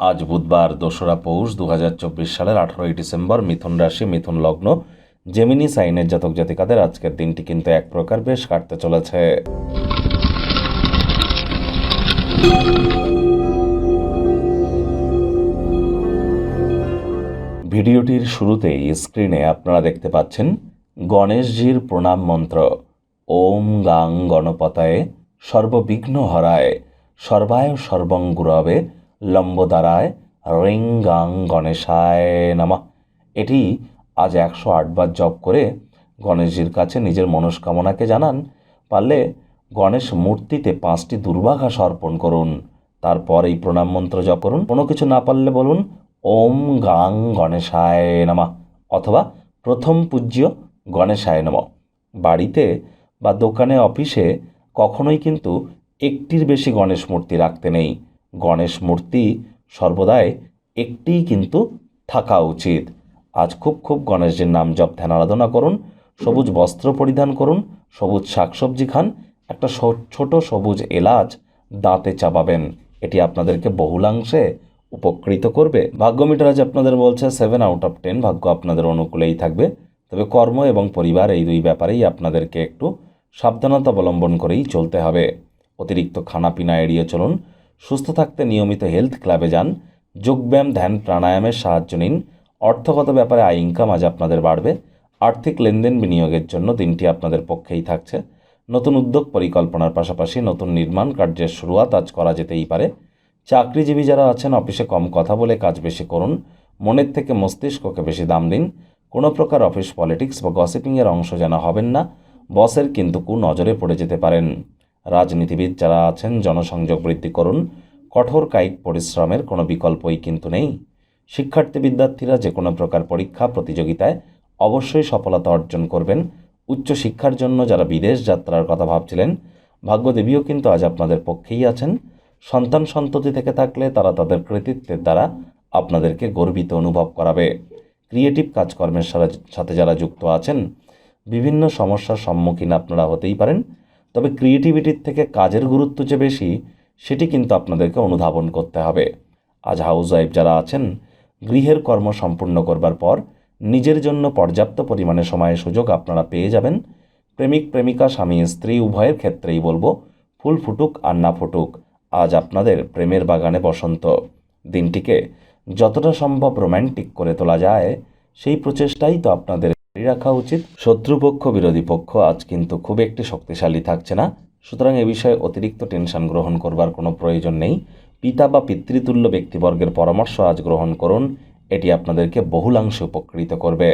আজ বুধবার ২রা পৌষ ২০২৪ সালের ১৮ই ডিসেম্বর। মিথুন রাশি, মিথুন লগ্ন, জেমিনি সাইনের জাতক জাতিকাদের আজকের দিনটি কিন্তু এক প্রকার বেশ কাটতে চলেছে। ভিডিওটির শুরুতেই স্ক্রিনে আপনারা দেখতে পাচ্ছেন গণেশজির প্রণাম মন্ত্র। ওম গাং গণপতায়ে সর্ববিঘ্ন হরায় সর্বায় সর্বং গুরবে লম্বোদারায় রিং গাং গণেশায় নমঃ। এটি আজ ১০৮ বার জপ করে গণেশজির কাছে নিজের মনস্কামনাকে জানান। পারলে গণেশ মূর্তিতে ৫টি দুর্বাঘাস অর্পণ করুন, তারপর এই প্রণাম মন্ত্র জপ করুন। কোনো কিছু না পারলে বলুন ওম গাং গণেশায় নমঃ অথবা প্রথম পূজ্য গণেশায় নমঃ। বাড়িতে বা দোকানে, অফিসে কখনোই কিন্তু একটির বেশি গণেশ মূর্তি রাখতে নেই। গণেশ মূর্তি সর্বদাই একটিই কিন্তু থাকা উচিত। আজ খুব গণেশজির নাম জপ ধ্যান আরাধনা করুন, সবুজ বস্ত্র পরিধান করুন, সবুজ শাকসবজি খান, একটা ছোট সবুজ এলাচ দাঁতে চাবাবেন। এটি আপনাদেরকে বহুলাংশে উপকৃত করবে। ভাগ্য মিটার আজ আপনাদের বলছে 7/10। ভাগ্য আপনাদের অনুকূলেই থাকবে, তবে কর্ম এবং পরিবার এই দুই ব্যাপারেই আপনাদেরকে একটু সাবধানতা অবলম্বন করেই চলতে হবে। অতিরিক্ত খানাপিনা এড়িয়ে চলুন। সুস্থ থাকতে নিয়মিত হেলথ ক্লাবে যান, যোগব্যায়াম, ধ্যান, প্রাণায়ামের সাহায্য নিন। অর্থগত ব্যাপারে আয় ইনকাম আজ আপনাদের বাড়বে। আর্থিক লেনদেন বিনিয়োগের জন্য দিনটি আপনাদের পক্ষেই থাকছে। নতুন উদ্যোগ পরিকল্পনার পাশাপাশি নতুন নির্মাণ কার্যের শুরুয়াত আজ করা যেতেই পারে। চাকরিজীবী যারা আছেন, অফিসে কম কথা বলে কাজ বেশি করুন। মনের থেকে মস্তিষ্ককে বেশি দাম দিন। কোনো প্রকার অফিস পলিটিক্স বা গসিপিংয়ের অংশ যেন হবেন না। বসের কিন্তু নজরে পড়ে যেতে পারেন। রাজনীতিবিদ যারা আছেন, জনসংযোগ বৃদ্ধি করুন। কঠোর কায়িক পরিশ্রমের কোনো বিকল্পই কিন্তু নেই। শিক্ষার্থী বিদ্যার্থীরা যে কোনো প্রকার পরীক্ষা প্রতিযোগিতায় অবশ্যই সফলতা অর্জন করবেন। উচ্চশিক্ষার জন্য যারা বিদেশ যাত্রার কথা ভাবছিলেন, ভাগ্যদেবীও কিন্তু আজ আপনাদের পক্ষেই আছেন। সন্তান সন্ততি থেকে থাকলে তারা তাদের কৃতিত্বের দ্বারা আপনাদেরকে গর্বিত অনুভব করাবে। ক্রিয়েটিভ কাজকর্মের সাথে যারা যুক্ত আছেন, বিভিন্ন সমস্যার সম্মুখীন আপনারা হতেই পারেন, তবে ক্রিয়েটিভিটির থেকে কাজের গুরুত্ব যে বেশি সেটি কিন্তু আপনাদেরকে অনুধাবন করতে হবে। আজ হাউসওয়াইফ যারা আছেন, গৃহের কর্ম সম্পূর্ণ করবার পর নিজের জন্য পর্যাপ্ত পরিমাণে সময়ের সুযোগ আপনারা পেয়ে যাবেন। প্রেমিক প্রেমিকা, স্বামী স্ত্রী উভয়ের ক্ষেত্রেই বলবো, ফুল ফুটুক আর না ফুটুক, আজ আপনাদের প্রেমের বাগানে বসন্ত। দিনটিকে যতটা সম্ভব রোম্যান্টিক করে তোলা যায় সেই প্রচেষ্টাই তো আপনাদের রাখা উচিত। শত্রুপক্ষ, বিরোধী পক্ষ আজ কিন্তু খুব একটি শক্তিশালী থাকছে না, সুতরাং এ বিষয়ে অতিরিক্ত টেনশন গ্রহণ করবার কোনো প্রয়োজন নেই। পিতা বা পিতৃতুল্য ব্যক্তিবর্গের পরামর্শ আজ গ্রহণ করুন, এটি আপনাদেরকে বহুলাংশে উপকৃত করবে।